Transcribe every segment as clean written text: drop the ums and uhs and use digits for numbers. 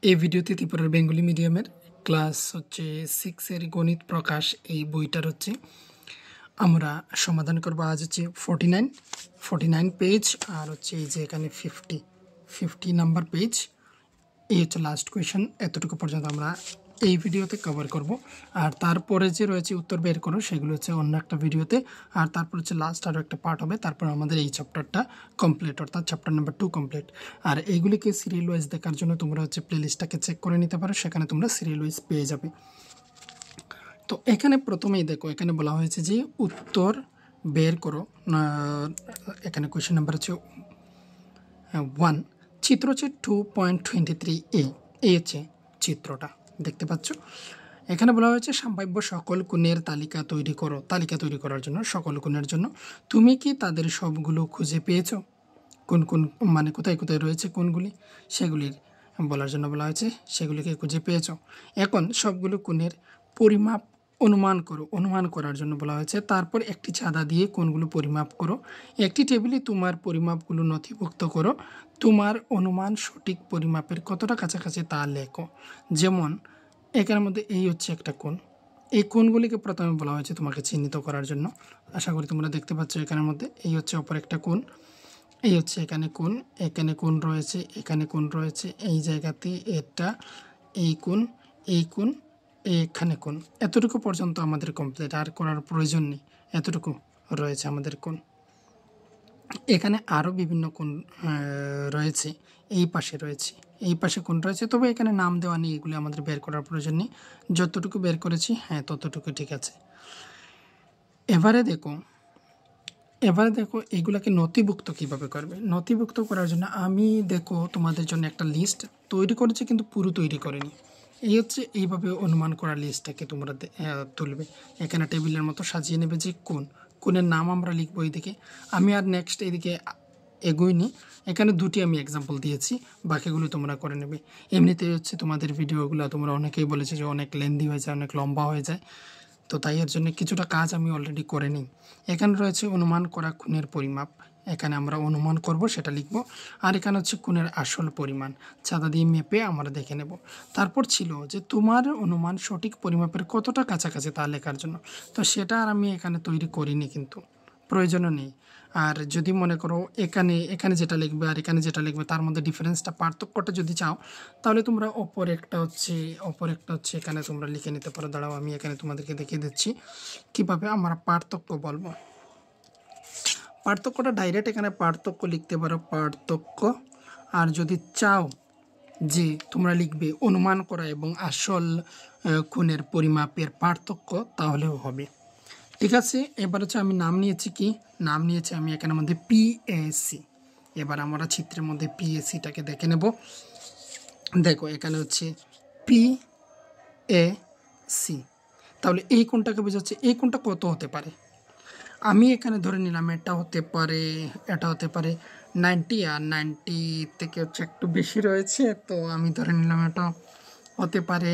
এই ভিডিওতে ত্রিপুরার বেঙ্গলি মিডিয়ামের ক্লাস হচ্ছে 6 এর গণিত প্রকাশ এই বইটার হচ্ছে আমরা সমাধান করব। আজ হচ্ছে 49 পেজ, আর হচ্ছে এই যে এখানে 50 নাম্বার পেজ। এই হচ্ছে লাস্ট কোয়েশ্চেন। এতটুকু পর্যন্ত আমরা এই ভিডিওতে কভার করব, আর তারপরে যে রয়েছে উত্তর বের করো সেগুলো হচ্ছে অন্য একটা ভিডিওতে। আর তারপর হচ্ছে লাস্ট আরও একটা পার্ট হবে, তারপর আমাদের এই চ্যাপ্টারটা কমপ্লিট, অর্থাৎ চ্যাপ্টার নাম্বার 2 কমপ্লিট। আর এইগুলিকে সিরিয়াল ওয়াইজ দেখার জন্য তোমরা হচ্ছে প্লেলিস্টটাকে চেক করে নিতে পারো, সেখানে তোমরা সিরিয়াল ওয়াইজ পেয়ে যাবে। তো এখানে প্রথমেই দেখো, এখানে বলা হয়েছে যে উত্তর বের করো। এখানে কোয়েশ্চেন নাম্বার হচ্ছে 1। চিত্র হচ্ছে 2.23 এই হচ্ছে চিত্রটা দেখতে পাচ্ছ। এখানে বলা হয়েছে সম্ভাব্য সকল কোণের তালিকা তৈরি করো। তালিকা তৈরি করার জন্য সকল কোণের জন্য তুমি কি তাদের সবগুলো খুঁজে পেয়েছো? কোন কোন মানে কোথায় কোথায় রয়েছে কোণগুলি সেগুলির বলার জন্য বলা হয়েছে, সেগুলিকে খুঁজে পেয়েছো। এখন সবগুলো কোণের পরিমাপ অনুমান করো। অনুমান করার জন্য বলা হয়েছে। তারপর একটি চাঁদা দিয়ে কোণগুলো পরিমাপ করো। একটি টেবিলে তোমার পরিমাপগুলো নথিভুক্ত করো। তোমার অনুমান সঠিক পরিমাপের কতটা কাছাকাছি তা লেখো। যেমন এখানের মধ্যে এই হচ্ছে একটা কোণ, এই কোণগুলিকে প্রথমে বলা হয়েছে তোমাকে চিহ্নিত করার জন্য। আশা করি তোমরা দেখতে পাচ্ছ এখানের মধ্যে এই হচ্ছে অপর একটা কোণ, এই হচ্ছে এখানে কোণ, এখানে কোণ রয়েছে, এখানে কোণ রয়েছে, এই জায়গাতে এটা, এই কোণ, এই কোণ, এখানে কোণ। এতটুকু পর্যন্ত আমাদের কমপ্লিট, আর করার প্রয়োজন নেই। এতটুকু রয়েছে আমাদের কোণ। এখানে আরও বিভিন্ন কোণ রয়েছে, এই পাশে রয়েছে, এই পাশে কোণ রয়েছে, তবে এখানে নাম দেওয়া নেই, এগুলি আমাদের বের করার প্রয়োজন নেই। যতটুকু বের করেছি হ্যাঁ ততটুকু ঠিক আছে। এবারে দেখো এইগুলাকে নথিভুক্ত কিভাবে করবে। নথিভুক্ত করার জন্য আমি দেখো তোমাদের জন্য একটা লিস্ট তৈরি করেছি, কিন্তু পুরো তৈরি করিনি। এই হচ্ছে এইভাবে অনুমান করা লিস্টটাকে তোমরা তুলবে। এখানে টেবিলের মতো সাজিয়ে নেবে যে কোণের নাম আমরা লিখবো এইদিকে। আমি আর নেক্সট এইদিকে এগোইনি, এখানে দুটি আমি এক্সাম্পল দিয়েছি, বাকিগুলো তোমরা করে নেবে। এমনিতে হচ্ছে তোমাদের ভিডিওগুলো তোমরা অনেকেই বলেছে যে অনেক লেন্দি হয়ে যায়, অনেক লম্বা হয়ে যায়, তো তাই এর জন্য কিছুটা কাজ আমি অলরেডি করে নিই। এখানে রয়েছে অনুমান করা কোণের পরিমাপ, এখানে আমরা অনুমান করব সেটা লিখব। আর এখানে হচ্ছে কোণের আসল পরিমাণ, চাঁদা দিয়ে মেপে আমরা দেখে নেব। তারপর ছিল যে তোমার অনুমান সঠিক পরিমাপের কতটা কাছাকাছি তা লেখার জন্য, তো সেটা আর আমি এখানে তৈরি করিনি, কিন্তু প্রয়োজনও নেই। আর যদি মনে করো এখানে যেটা লিখবে আর এখানে যেটা লিখবে তার মধ্যে ডিফারেন্সটা, পার্থক্যটা যদি চাও, তাহলে তোমরা অপর একটা হচ্ছে এখানে তোমরা লিখে নিতে পারো। দাঁড়াও আমি এখানে তোমাদেরকে দেখিয়ে দিচ্ছি কীভাবে আমরা পার্থক্য বলবো। পার্থক্যটা ডাইরেক্ট এখানে পার্থক্য লিখতে পারো, পার্থক্য। আর যদি চাও যে তোমরা লিখবে অনুমান করা এবং আসল কোণের পরিমাপের পার্থক্য, তাহলেও হবে। ঠিক আছে, এবার হচ্ছে আমি নাম নিয়েছি আমি এখানের মধ্যে পিএসি। এবার আমরা চিত্রের মধ্যে পিএসিটাকে দেখে নেব। দেখো এখানে হচ্ছে পিএসি, তাহলে এই কোণটাকে বোঝাচ্ছে। এই কোণটা কত হতে পারে? আমি এখানে ধরে নিলাম এটা হতে পারে 90, আর 90 থেকে হচ্ছে একটু বেশি রয়েছে, তো আমি ধরে নিলাম এটা হতে পারে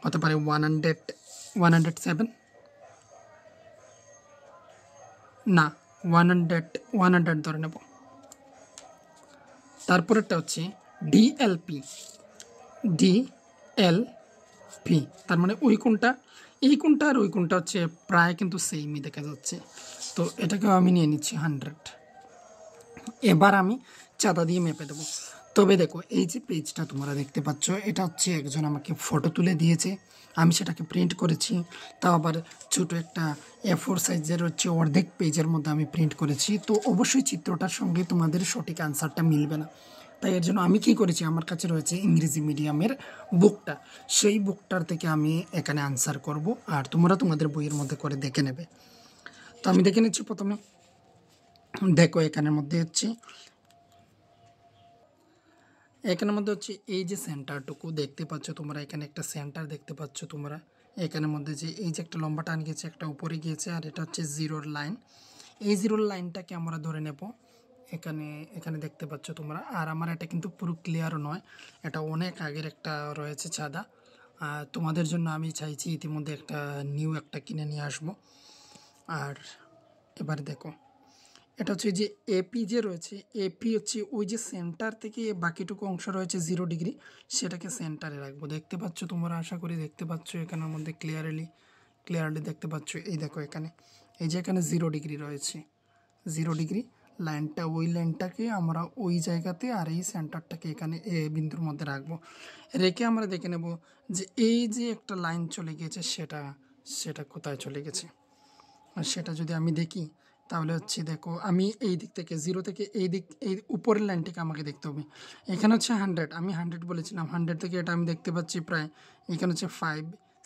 107 না 100 ধরে নেব। তারপরেরটা হচ্ছে ডিএলপি, তার মানে ওই কোণটা, এই কোণটা আর ওই কোণটা হচ্ছে প্রায় কিন্তু সেমই দেখা যাচ্ছে, তো এটাকেও আমি নিয়ে নিচ্ছি 100। এবার আমি চাঁদা দিয়ে মেপে দেবো। তবে দেখো এই যে পেজটা তোমরা দেখতে পাচ্ছ, এটা হচ্ছে একজন আমাকে ফটো তুলে দিয়েছে, আমি সেটাকে প্রিন্ট করেছি, তাও আবার ছোটো একটা A4 সাইজের হচ্ছে অর্ধেক পেজের মধ্যে আমি প্রিন্ট করেছি। তো অবশ্যই চিত্রটার সঙ্গে তোমাদের সঠিক আনসারটা মিলবে না, তাই এর জন্য আমি কী করেছি, আমার কাছে রয়েছে ইংরেজি মিডিয়ামের বুকটা, সেই বুকটার থেকে আমি এখানে আনসার করব, আর তোমরা তোমাদের বইয়ের মধ্যে করে দেখে নেবে। তো আমি দেখে নিচ্ছি প্রথমে। দেখো এখানের মধ্যে হচ্ছে এই যে সেন্টারটুকু দেখতে পাচ্ছ তোমরা, এখানে একটা সেন্টার দেখতে পাচ্ছ তোমরা। এখানের মধ্যে যে এই যে একটা লম্বা টান গিয়েছে, একটা উপরে গিয়েছে, আর এটা হচ্ছে জিরোর লাইন। এই জিরোর লাইনটাকে আমরা ধরে নেব এখানে দেখতে পাচ্ছ তোমরা। আর আমার এটা কিন্তু পুরো ক্লিয়ারও নয়, এটা অনেক আগের একটা রয়েছে চাঁদা। তোমাদের জন্য আমি চাইছি ইতিমধ্যে একটা নিউ একটা কিনে নিয়ে আসবো। আর এবারে দেখো এটা হচ্ছে যে এপি যে রয়েছে, এপি হচ্ছে ওই যে সেন্টার থেকে বাকিটুকু অংশ রয়েছে 0 ডিগ্রি, সেটাকে সেন্টারে রাখবো। দেখতে পাচ্ছ তোমরা, আশা করি দেখতে পাচ্ছ এখানের মধ্যে ক্লিয়ারলি দেখতে পাচ্ছ। এই দেখো এখানে, এই যে এখানে 0 ডিগ্রি রয়েছে, 0 ডিগ্রি লাইনটা, ওই লাইনটাকে আমরা ওই জায়গাতে আর এই সেন্টারটাকে এখানে এ বিন্দুর মধ্যে রাখবো। রেখে আমরা দেখে নেব যে এই যে একটা লাইন চলে গিয়েছে সেটা সেটা কোথায় চলে গেছে। আর সেটা যদি আমি দেখি তাহলে হচ্ছে দেখো, আমি এই দিক থেকে 0 থেকে এই দিক, এই উপরের লাইনটাকে আমাকে দেখতে হবে। এখানে হচ্ছে 100, আমি 100 বলেছিলাম, 100 থেকে এটা আমি দেখতে পাচ্ছি প্রায় এখানে হচ্ছে 5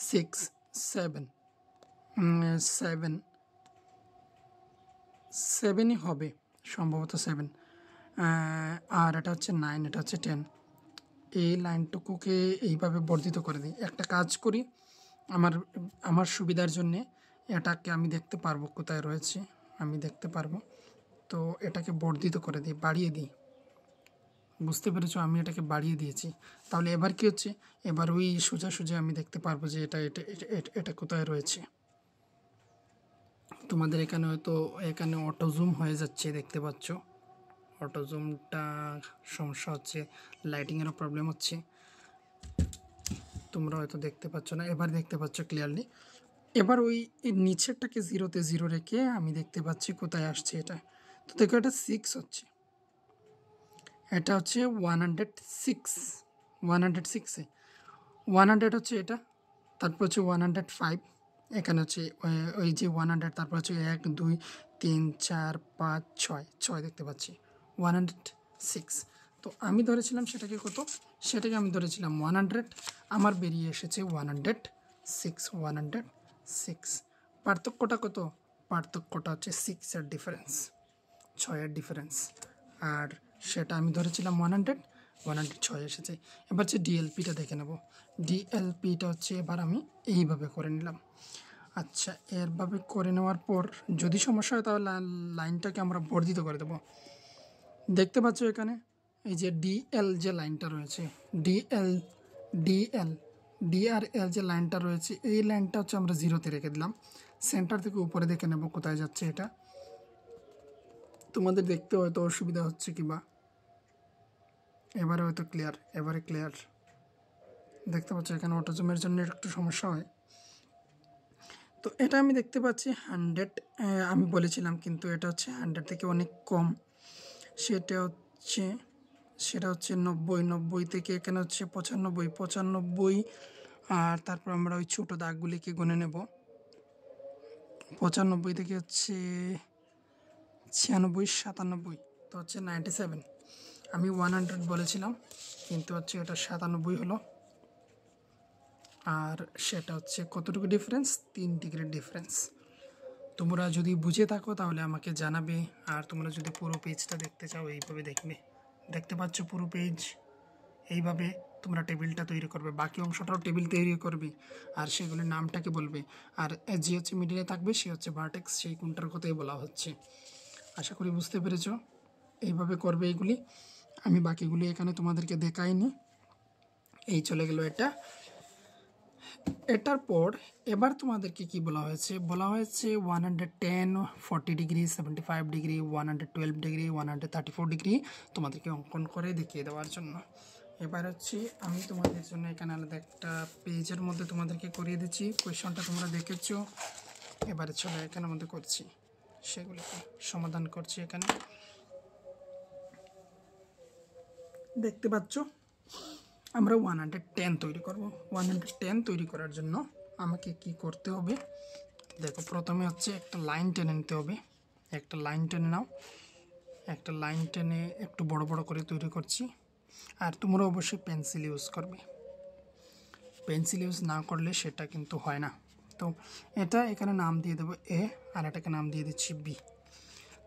6 7 7 7ই হবে সম্ভবত 7, আর এটা হচ্ছে 9, এটা হচ্ছে 10। এই লাইনটুকুকে এইভাবে বর্ধিত করে দিই। একটা কাজ করি, আমার আমার সুবিধার জন্যে এটাকে আমি দেখতে পারবো কোথায় রয়েছে, আমি দেখতে পারবো। তো এটাকে বর্ধিত করে দিই, বাড়িয়ে দিই। বুঝতে পেরেছো, আমি এটাকে বাড়িয়ে দিয়েছি। তাহলে এবার কি হচ্ছে, এবার ওই সোজা সোজা আমি দেখতে পারবো যে এটা এটা এটা এটা এটা কোথায় রয়েছে। তোমাদের এখানে হয়তো এখানে অটো জুম হয়ে যাচ্ছে, দেখতে পাচ্ছ অটো জুমটা সমস্যা হচ্ছে, লাইটিংয়েরও প্রবলেম হচ্ছে, তোমরা হয়তো দেখতে পাচ্ছ না। এবার দেখতে পাচ্ছ ক্লিয়ারলি। এবার ওই নিচেরটাকে 0-তে 0 রেখে আমি দেখতে পাচ্ছি কোথায় আসছে এটা। তো দেখো এটা 6 হচ্ছে, এটা হচ্ছে 106, 106-এ 100 হচ্ছে এটা, তারপর হচ্ছে 105, এখানে হচ্ছে ওই যে 100, তারপর হচ্ছে 1 2 3 4 5 6 6 দেখতে পাচ্ছি 106। তো আমি ধরেছিলাম সেটাকে কত, সেটাকে আমি ধরেছিলাম 100, আমার বেরিয়ে এসেছে 106, 106। পার্থক্যটা কত, পার্থক্যটা হচ্ছে 6-এর ডিফারেন্স, 6-এর ডিফারেন্স। আর সেটা আমি ধরেছিলাম 106 এসেছে। এবার হচ্ছে ডিএলপিটা দেখে নেব। ডিএলপিটা হচ্ছে এবার আমি এইভাবে করে নিলাম। আচ্ছা, এরভাবে করে নেওয়ার পর যদি সমস্যা হয় তাহলে লাইনটাকে আমরা বর্ধিত করে দেব। দেখতে পাচ্ছ এখানে এই যে ডিএল যে লাইনটা রয়েছে, ডিএল ডিএল ডিআরএল যে লাইনটা রয়েছে, এই লাইনটা হচ্ছে আমরা 0-তে রেখে দিলাম। সেন্টার থেকে উপরে দেখে নেব কোথায় যাচ্ছে এটা। তোমাদের দেখতে হয়তো অসুবিধা হচ্ছে কিবা, এবারে হয়তো ক্লিয়ার, এবারে ক্লিয়ার দেখতে পাচ্ছ। এখানে অটোজুমের জন্য একটু সমস্যা হয়। তো এটা আমি দেখতে পাচ্ছি 100, আমি বলেছিলাম কিন্তু এটা হচ্ছে 100 থেকে অনেক কম। সেটা হচ্ছে 90, 90 থেকে এখানে হচ্ছে 95, 95, আর তারপর আমরা ওই ছোটো দাগগুলিকে গুনে নেব। 95 থেকে হচ্ছে 96, 97, তো হচ্ছে 97। আমি 100 বলেছিলাম কিন্তু হচ্ছে এটা 97 হলো। আর সেটা হচ্ছে কতটুকু ডিফারেন্স, 3 ডিগ্রির ডিফারেন্স। তোমরা যদি বুঝে থাকো তাহলে আমাকে জানাবে, আর তোমরা যদি পুরো পেজটা দেখতে চাও এইভাবে দেখবে। দেখতে পাচ্ছ পুরো পেজ, এইভাবে তোমরা টেবিলটা তৈরি করবে, বাকি অংশটাও টেবিল তৈরি করবে, আর সেগুলির নামটাকে বলবে। আর যে হচ্ছে মিডিলে থাকবে সে হচ্ছে ভার্টেক্স, সেই কোনটার কথাই বলা হচ্ছে। আশা করি বুঝতে পেরেছ, এইভাবে করবে এইগুলি। আমি বাকিগুলি এখানে তোমাদেরকে দেখাইনি। এই চলে গেল এটা। এটার পর এবার তোমাদেরকে কি বলা হয়েছে, বলা হয়েছে 110, 40 ডিগ্রি, 75 ডিগ্রি, 112 ডিগ্রি, 134 ডিগ্রি তোমাদেরকে অঙ্কন করে দেখিয়ে দেওয়ার জন্য। এবার হচ্ছে আমি তোমাদের জন্য এখানে আলাদা একটা পেজের মধ্যে তোমাদেরকে করিয়ে দিচ্ছি। কোয়েশনটা তোমরা দেখেছো, এবারে চলো এখানের মধ্যে করছি, সেগুলিকে সমাধান করছি। এখানে দেখতে পাচ্ছ আমরা 110 তৈরি করব। 110 তৈরি করার জন্য আমাকে কি করতে হবে, দেখো প্রথমে হচ্ছে একটা লাইন টেনে নিতে হবে। একটা লাইন টেনে নাও, একটা লাইন টেনে একটু বড় বড় করে তৈরি করছি। আর তোমরা অবশ্যই পেন্সিল ইউজ করবে, পেন্সিল ইউজ না করলে সেটা কিন্তু হয় না। তো এটা এখানে নাম দিয়ে দেবো এ, আর এটাকে নাম দিয়ে দিচ্ছি বি।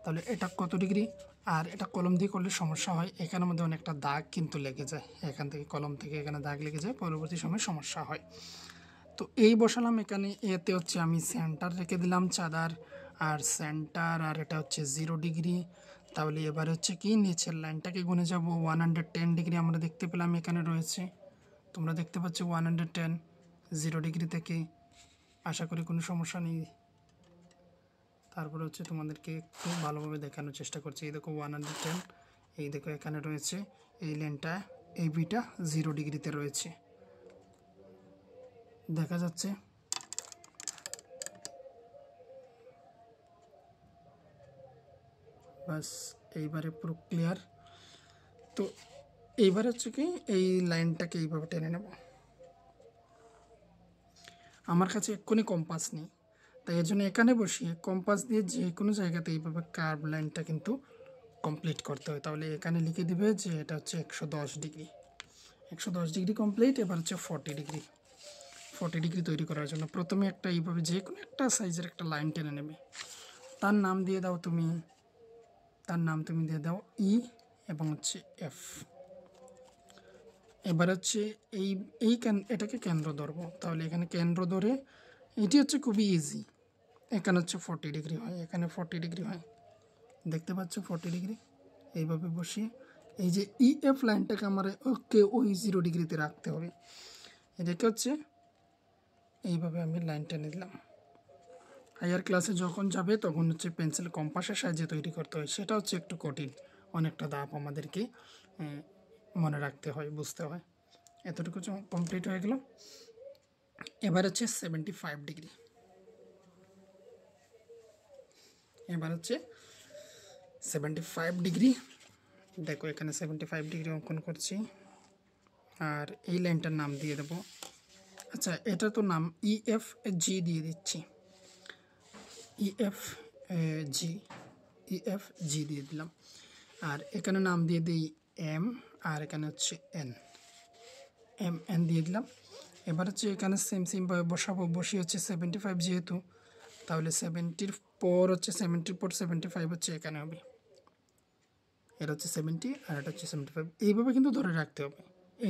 তাহলে এটা কত ডিগ্রি, আর এটা কলম দিয়ে করলে সমস্যা হয়, এখানের মধ্যে অনেকটা দাগ কিন্তু লেগে যায়, এখান থেকে কলম থেকে এখানে দাগ লেগে যায়, পরবর্তী সময় সমস্যা হয়। তো এই বসালাম এখানে, এতে হচ্ছে আমি সেন্টার রেখে দিলাম চাঁদার, আর সেন্টার, আর এটা হচ্ছে 0 ডিগ্রি। তাহলে এবার হচ্ছে কি নিচের লাইনটাকে গুনে যাব, 110 ডিগ্রি আমরা দেখতে পেলাম এখানে রয়েছে, তোমরা দেখতে পাচ্ছ 110, 0 ডিগ্রি থেকে। আশা করি কোনো সমস্যা নেই। তারপরে হচ্ছে তোমাদেরকে একটু ভালোভাবে দেখানোর চেষ্টা করছি। এই দেখো 110, এই দেখো এখানে রয়েছে এই লেনটা, এই বিটা 0 ডিগ্রিতে রয়েছে, দেখা যাচ্ছে। বাস এইবারে পুরো ক্লিয়ার। তো এইবার হচ্ছে কি এই লাইনটাকে এইভাবে টেনে নেব। আমার কাছে এক্ষুনি কম্পাস নেই, তাই এর জন্য এখানে বসিয়ে কম্পাস দিয়ে যে কোনো জায়গাতে এইভাবে কার্ভ লাইনটা কিন্তু কমপ্লিট করতে হয়। তাহলে এখানে লিখে দিবে যে এটা হচ্ছে 110 ডিগ্রি। 110 degree complete. এবার হচ্ছে 40 ডিগ্রি। 40 ডিগ্রি তৈরি করার জন্য প্রথমে একটা এইভাবে যে কোনো একটা সাইজের একটা লাইন টেনে নেবে। তার নাম দিয়ে দাও তুমি, তার নাম তুমি দিয়ে দাও ই এবং হচ্ছে এফ। এবার হচ্ছে এটাকে কেন্দ্র ধরবো। তাহলে এখানে কেন্দ্র ধরে এটি হচ্ছে খুবই ইজি। এখানে হচ্ছে 40 ডিগ্রি হয়, এখানে 40 ডিগ্রি হয়, দেখতে পাচ্ছ 40 ডিগ্রি। এইভাবে বসিয়ে এই যে ইএফ লাইনটাকে আমার ওই 0 ডিগ্রিতে রাখতে হবে। এটাকে হচ্ছে এইভাবে আমি লাইন টেনে দিলাম। হায়ার ক্লাসে যখন যাবে তখন হচ্ছে পেন্সিল কম্পাসের সাহায্যে তৈরি করতে হয়, সেটা হচ্ছে একটু কঠিন, অনেকটা ধাপ আমাদেরকে মনে রাখতে হয়, বুঝতে হয়। এতটুকু কমপ্লিট হয়ে গেল। এবার হচ্ছে 75 ডিগ্রি। এবার হচ্ছে 75 ডিগ্রি। দেখো এখানে 75 ডিগ্রি অঙ্কন করছি, আর এই লাইনটার নাম দিয়ে দেবো, আচ্ছা এটা তো নাম ইএফ জি দিয়ে দিচ্ছি, ইএফ জি, ইএফ জি দিয়ে দিলাম। আর এখানে নাম দিয়ে দিই এম, আর এখানে হচ্ছে এন দিয়ে দিলাম। এবার হচ্ছে এখানে সেমভাবে বসাবো, বসিয়ে হচ্ছে 75 যেহেতু, তাহলে 70 পর হচ্ছে 70 পর 75 হচ্ছে এখানে হবে। এটা হচ্ছে 70 আর এটা হচ্ছে 75। এইভাবে কিন্তু ধরে রাখতে হবে,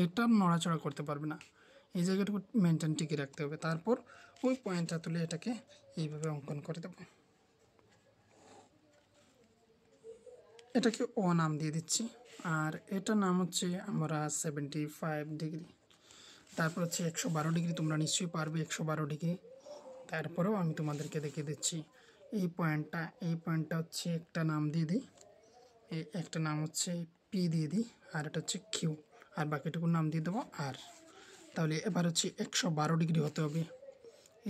এটা নড়াচড়া করতে পারবে না, এই জায়গাটুকু মেনটেন টিকে রাখতে হবে। তারপর ওই পয়েন্টটা তুলে এটাকে এইভাবে অঙ্কন করে দেব। এটাকে ও নাম দিয়ে দিচ্ছি, আর এটা নাম হচ্ছে আমরা 75 ডিগ্রি। তারপর হচ্ছে 112 ডিগ্রি, তোমরা নিশ্চয়ই পারবে 112 ডিগ্রি। তারপরেও আমি তোমাদেরকে দেখিয়ে দিচ্ছি এই পয়েন্টটা হচ্ছে একটা নাম দিয়ে দিই, এই একটা নাম হচ্ছে পি দিয়ে দিই, আর এটা হচ্ছে কিউ, আর বাকিটুকুর নাম দিয়ে দেবো আর। তাহলে এবার হচ্ছে 112 ডিগ্রি হতে হবে।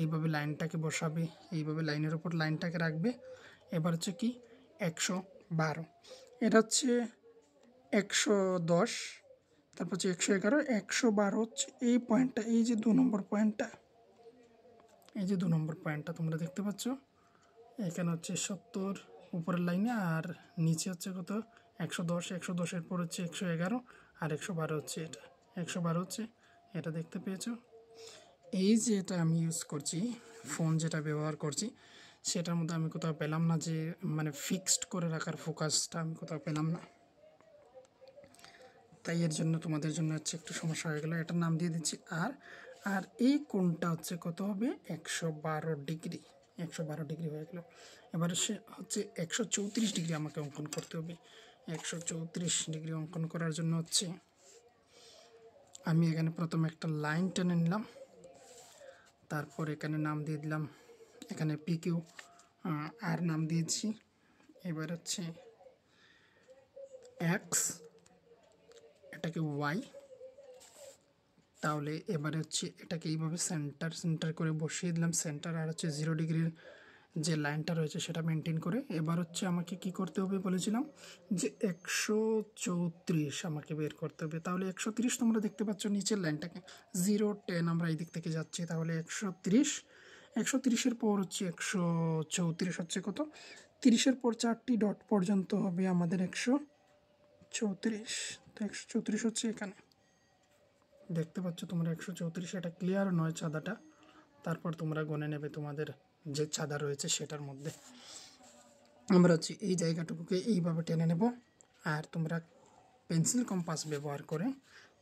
এইভাবে লাইনটাকে বসাবে, এইভাবে লাইনের ওপর লাইনটাকে রাখবে। এবার হচ্ছে কি 112, এটা হচ্ছে 110, তারপর হচ্ছে 111, 112 হচ্ছে এই পয়েন্টটা, এই যে 2 নম্বর পয়েন্টটা, এই যে 2 নম্বর পয়েন্টটা তোমরা দেখতে পাচ্ছ। এখানে হচ্ছে 70 উপরের লাইনে, আর নিচে হচ্ছে কত 110, 110-এর পর হচ্ছে 111, আর 112 হচ্ছে এটা, 112 হচ্ছে এটা, দেখতে পেয়েছো। এই যে এটা আমি ইউজ করছি, ফোন যেটা ব্যবহার করছি, সেটার মধ্যে আমি কোথাও পেলাম না যে মানে ফিক্সড করে রাখার ফোকাসটা আমি কোথাও পেলাম না, তাই এর জন্য তোমাদের জন্য হচ্ছে একটু সমস্যা হয়ে গেলো। এটার নাম দিয়ে দিচ্ছি আর। আর এই কোণটা হচ্ছে কত হবে 112 ডিগ্রি, 112 ডিগ্রি হয়ে গেল। এবার সে হচ্ছে 134 ডিগ্রি আমাকে অঙ্কন করতে হবে। 134 ডিগ্রি অঙ্কন করার জন্য হচ্ছে আমি এখানে প্রথমে একটা লাইন টেনে নিলাম, তারপর এখানে নাম দিয়ে দিলাম, এখানে পি কিউ আর নাম দিয়েছি। এবার হচ্ছে এক্স, এটাকে ওয়াই। তাহলে এবারে হচ্ছে এটাকে এইভাবে সেন্টার করে বসিয়ে দিলাম, সেন্টার, আর হচ্ছে 0 ডিগ্রির যে লাইনটা রয়েছে সেটা মেনটেন করে। এবার হচ্ছে আমাকে কি করতে হবে বলেছিলাম যে 134 আমাকে বের করতে হবে। তাহলে 130 তোমরা দেখতে পাচ্ছ নিচের লাইনটাকে, 0, 10 আমরা এই দিক থেকে যাচ্ছি, তাহলে 130, 130-এর পর হচ্ছে 134 হচ্ছে কত 30-এর পর 4টি ডট পর্যন্ত হবে আমাদের 134। তো 134 হচ্ছে এখানে, দেখতে পাচ্ছ তোমরা 134। এটা ক্লিয়ার নয় চাঁদাটা, তারপর তোমরা গণে নেবে তোমাদের যে চাঁদা রয়েছে সেটার মধ্যে। আমরা হচ্ছে এই জায়গাটুকুকে এইভাবে টেনে নেব, আর তোমরা পেন্সিল কম্পাস ব্যবহার করে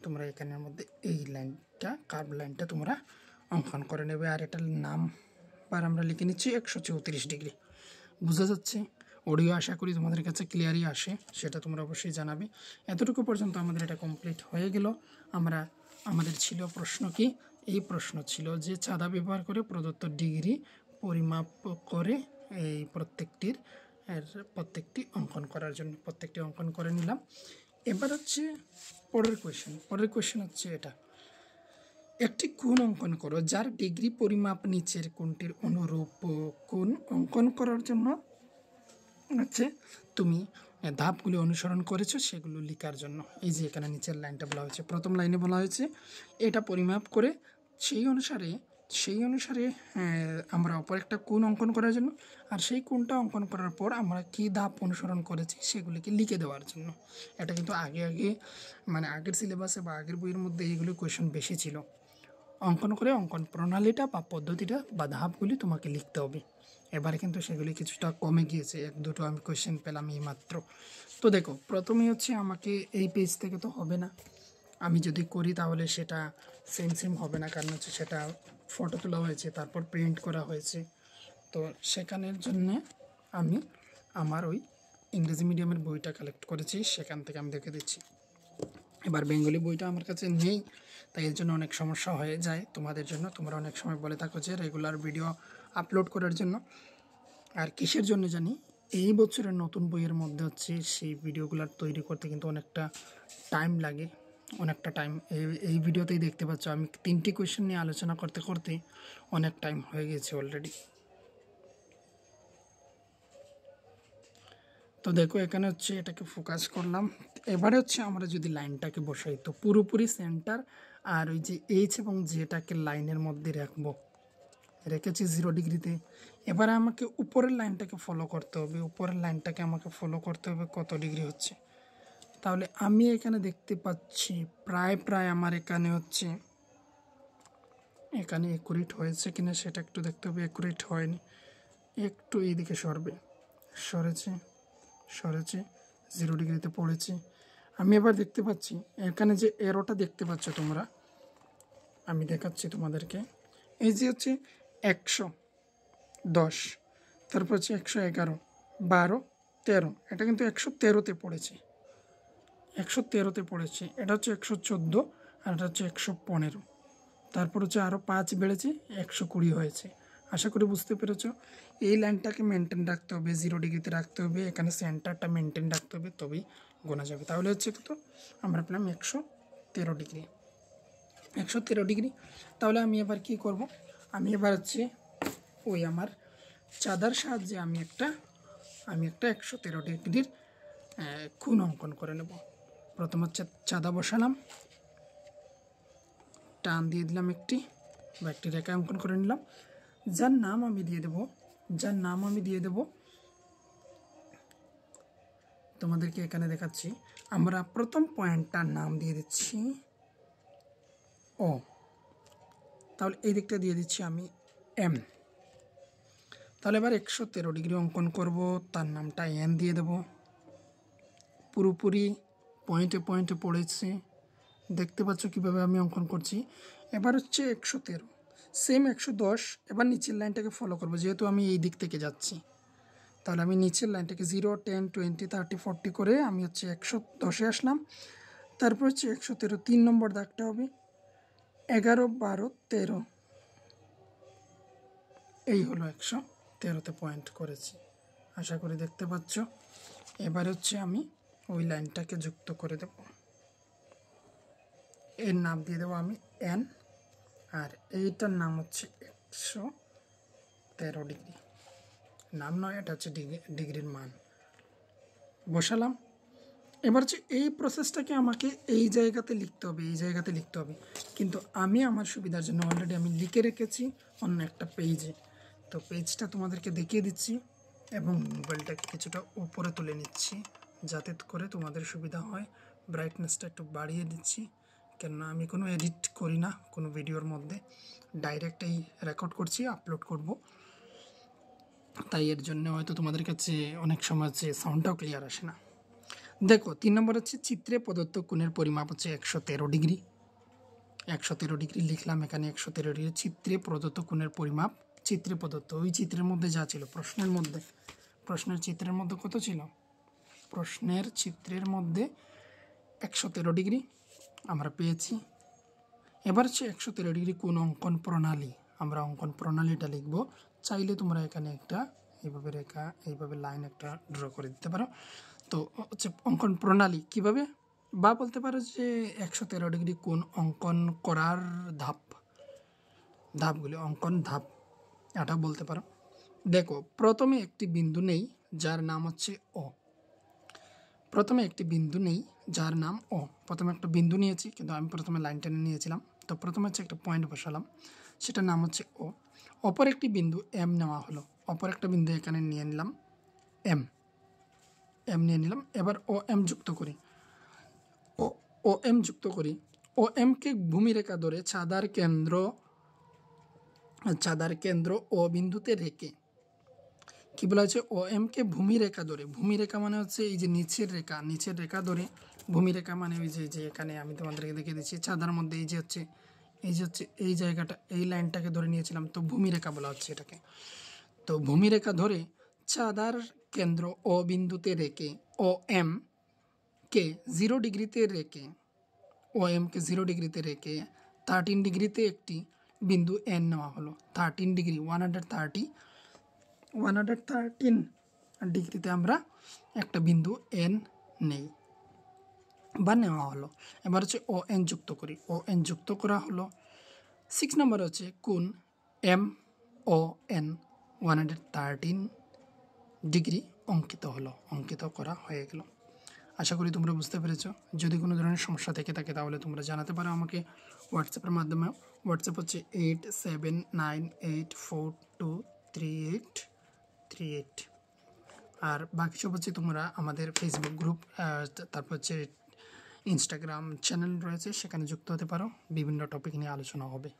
তোমরা এখানের মধ্যে এই লাইনটা, কার্ভ লাইনটা তোমরা অঙ্কন করে নেবে। আর এটার নাম বার আমরা লিখে নিচ্ছি 134 ডিগ্রি। বোঝা যাচ্ছে? অডিও আশা করি তোমাদের কাছে ক্লিয়ারই আসে, সেটা তোমরা অবশ্যই জানাবে। এতটুকু পর্যন্ত আমাদের এটা কমপ্লিট হয়ে গেল। আমাদের ছিল প্রশ্ন কি, এই প্রশ্ন ছিল যে চাঁদা ব্যবহার করে প্রদত্ত ডিগ্রি পরিমাপ করে এই প্রত্যেকটি অঙ্কন করার জন্য প্রত্যেকটি অঙ্কন করে নিলাম। এবার হচ্ছে পরের কোয়েশ্চেন হচ্ছে এটা, একটি কোণ অঙ্কন করো যার ডিগ্রি পরিমাপ নিচের কোণটির অনুরূপ। কোণ অঙ্কন করার জন্য হচ্ছে তুমি ধাপগুলি অনুসরণ করেছো সেগুলো লেখার জন্য। এই যে এখানে নিচের লাইনটা বলা হয়েছে, প্রথম লাইনে বলা হয়েছে এটা পরিমাপ করে সেই অনুসারে আমরা অপর একটা কোণ অঙ্কন করার জন্য, আর সেই কোণটা অঙ্কন করার পর আমরা কী ধাপ অনুসরণ করেছি সেগুলিকে লিখে দেওয়ার জন্য। এটা কিন্তু মানে আগের সিলেবাসে বা আগের বইয়ের মধ্যে এইগুলো কোয়েশন বেশি ছিল। অঙ্কন করে অঙ্কন প্রণালীটা বা পদ্ধতিটা বা ধাপগুলি তোমাকে লিখতে হবে। এবারে কিন্তু সেগুলি কিছুটা কমে গিয়েছে, এক দুটো আমি কোয়েশ্চেন পেলাম এই মাত্র। তো দেখো, প্রথমেই হচ্ছে আমাকে এই পেজ থেকে তো হবে না, আমি যদি করি তাহলে সেটা সেম হবে না, কারণ হচ্ছে সেটা ফটো তোলা হয়েছে তারপর প্রিন্ট করা হয়েছে। তো সেখানের জন্যে আমি আমার ওই ইংরেজি মিডিয়ামের বইটা কালেক্ট করেছি, সেখান থেকে আমি দেখে দিচ্ছি। এবার বেঙ্গলি বইটা আমার কাছে নেই, তাই এর জন্য অনেক সমস্যা হয়ে যায় তোমাদের জন্য। তোমরা অনেক সময় বলে থাকো যে রেগুলার ভিডিও আপলোড করার জন্য, আর কিসের জন্য জানি এই বছরের নতুন বইয়ের মধ্যে হচ্ছে সেই ভিডিওগুলো তৈরি করতে কিন্তু অনেকটা টাইম লাগে, অনেকটা টাইম। এই ভিডিওতেই দেখতে পাচ্ছ আমি 3টি কোয়েশ্চেন নিয়ে আলোচনা করতে করতে অনেক টাইম হয়ে গেছে অলরেডি। তো দেখো এখানে হচ্ছে এটাকে ফোকাস করলাম। এবারে হচ্ছে আমরা যদি লাইনটাকে বসাই তো পুরোপুরি সেন্টার আর ওই যে এইচ এবং জেটাকে লাইনের মধ্যে রেখেছি 0 ডিগ্রিতে। এবারে আমাকে উপরের লাইনটাকে ফলো করতে হবে, কত ডিগ্রি হচ্ছে। তাহলে আমি এখানে দেখতে পাচ্ছি প্রায় আমার এখানে হচ্ছে একুরেট হয়েছে কিনা সেটা একটু দেখতে হবে। একুরেট হয়নি, একটু এইদিকে সরেছে 0 ডিগ্রিতে পড়েছে। আমি এবার দেখতে পাচ্ছি এখানে যে এরোটা দেখতে পাচ্ছ তোমরা, আমি দেখাচ্ছি তোমাদেরকে। এই যে হচ্ছে 110, তারপর হচ্ছে 111, 12, 13, এটা কিন্তু 113তে পড়েছে, এটা হচ্ছে 114 আর এটা হচ্ছে 115। তারপর হচ্ছে আরও 5 বেড়েছে, 120 হয়েছে। আশা করি বুঝতে পেরেছ। এই লাইনটাকে মেনটেন রাখতে হবে, 0 ডিগ্রিতে রাখতে হবে, এখানে সেন্টারটা মেনটেন রাখতে হবে, তবেই গোনা যাবে। তাহলে হচ্ছে কত, আমরা পেলাম 113 ডিগ্রি। তাহলে আমি এবার কি করব, আমি এবার হচ্ছে ওই আমার চাঁদার সাহায্যে আমি একটা 113 ডিগ্রির কোণ অঙ্কন করে নেব। প্রথম হচ্ছে চাঁদা বসালাম, টান দিয়ে দিলাম একটি রেখা অঙ্কন করে নিলাম, যার নাম আমি দিয়ে দেব তোমাদেরকে এখানে দেখাচ্ছি। আমরা প্রথম পয়েন্টটার নাম দিয়ে দিচ্ছি ও, তাহলে এই দিকটা দিয়ে দিচ্ছি আমি এম। তাহলে এবার 113 ডিগ্রি অঙ্কন করব, তার নামটা এন দিয়ে দেব। পুরোপুরি পয়েন্টে পড়েছে, দেখতে পাচ্ছ কীভাবে আমি অঙ্কন করছি। এবার হচ্ছে 113, সেম 110। এবার নিচের লাইনটাকে ফলো করব, যেহেতু আমি এই দিক থেকে যাচ্ছি, তাহলে আমি নিচের লাইনটাকে 0, 10, 20, 30, 40 করে আমি হচ্ছে 110-এ আসলাম। তারপর হচ্ছে 113 3 নম্বর দাগটা হবে, 11, 12, 13, এই হলো 113তে পয়েন্ট করেছি। আশা করি দেখতে পাচ্ছ। এবার হচ্ছে আমি ওই লাইনটাকে যুক্ত করে দেব, এর নাম দিয়ে দেবো আমি এন, আর এইটার নাম হচ্ছে 113 ডিগ্রি। নাম নয়, এটা হচ্ছে ডিগ্রির মান বসালাম। এবার হচ্ছে এই প্রসেসটাকে আমাকে এই জায়গাতে লিখতে হবে, কিন্তু আমি আমার সুবিধার জন্য অলরেডি আমি লিখে রেখেছি অন্য একটা পেজে। তো পেজটা তোমাদেরকে দেখিয়ে দিচ্ছি এবং মোবাইলটাকে কিছুটা উপরে তুলে নিচ্ছি যাতে করে তোমাদের সুবিধা হয়। ব্রাইটনেসটা একটু বাড়িয়ে দিচ্ছি, কেননা আমি কোনো এডিট করি না কোনো ভিডিওর মধ্যে, ডাইরেক্ট এই রেকর্ড করছি, আপলোড করব, তাই এর জন্য হয়তো তোমাদের কাছে অনেক সময় হচ্ছে সাউন্ডটাও ক্লিয়ার আসে না। দেখো 3 নম্বর হচ্ছে চিত্রে প্রদত্ত কোণের পরিমাপ হচ্ছে 113 ডিগ্রি। 113 ডিগ্রি লিখলাম এখানে, 113 ডিগ্রি চিত্রে প্রদত্ত কোণের পরিমাপ। চিত্রে প্রদত্ত, ওই চিত্রের মধ্যে যা ছিল প্রশ্নের চিত্রের মধ্যে কত ছিল, প্রশ্নের চিত্রের মধ্যে 113 ডিগ্রি আমরা পেয়েছি। এবার হচ্ছে 113 ডিগ্রি কোণ অঙ্কন প্রণালী, আমরা অঙ্কন প্রণালীটা লিখব। চাইলে তোমরা এখানে একটা এইভাবে রেখা, এইভাবে লাইন একটা ড্র করে দিতে পারো। তো হচ্ছে অঙ্কন প্রণালী কিভাবে, বা বলতে পারো যে 113 ডিগ্রি কোণ অঙ্কন করার ধাপগুলি, অঙ্কন ধাপ, এটা বলতে পারো। দেখো, প্রথমে একটি বিন্দু নেই যার নাম হচ্ছে ও। প্রথমে একটি বিন্দু নেই যার নাম ও। প্রথমে একটা বিন্দু নিয়েছি, কিন্তু আমি প্রথমে লাইন টেনে নিয়েছিলাম। তো প্রথমে হচ্ছে একটা পয়েন্ট বসালাম, সেটার নাম হচ্ছে ও। অপর একটি বিন্দু এম নেওয়া হলো, অপর একটা বিন্দু এখানে নিয়ে নিলাম এম, নিয়ে নিলাম। এবার ও এম যুক্ত করি, ও এম যুক্ত করি। ও এমকে ভূমিরেখা ধরে চাঁদার কেন্দ্র ও বিন্দুতে রেখে, কি বলা হচ্ছে, ও এমকে ভূমিরেখা ধরে, ভূমিরেখা মানে হচ্ছে এই যে নিচের রেখা ধরে, ভূমিরেখা মানে ওই যে এখানে আমি তোমাদেরকে দেখিয়ে দিচ্ছি, চাঁদার মধ্যে এই যে হচ্ছে এই জায়গাটা, এই লাইনটাকে ধরে নিয়েছিলাম, তো ভূমিরেখা বলা হচ্ছে এটাকে। তো ভূমিরেখা ধরে চাঁদার কেন্দ্র ও বিন্দুতে রেখে ও এম কে 0 ডিগ্রিতে রেখে, ও এমকে 0 ডিগ্রিতে রেখে 13 ডিগ্রিতে একটি বিন্দু এন নেওয়া হলো। 13 ডিগ্রি, 113 ডিগ্রিতে আমরা একটা বিন্দু এন নেই বা নেওয়া হলো। এবার হচ্ছে ও এন যুক্ত করি, ও এন যুক্ত করা হলো। 6 নম্বর হচ্ছে কোণ এম ও এন 113 ডিগ্রি অঙ্কিত করা হয়ে গেল। আশা করি তোমরা বুঝতে পেরেছো। যদি কোনো ধরনের সমস্যা থেকে থাকে তাহলে তোমরা জানাতে পারো আমাকে হোয়াটসঅ্যাপের মাধ্যমে। হোয়াটসঅ্যাপ হচ্ছে 8798423838। আর বাকি সব হচ্ছে তোমরা আমাদের ফেসবুক গ্রুপ, তারপর হচ্ছে ইনস্টাগ্রাম চ্যানেল রয়েছে, সেখানে যুক্ত হতে পারো। বিভিন্ন টপিক নিয়ে আলোচনা হবে।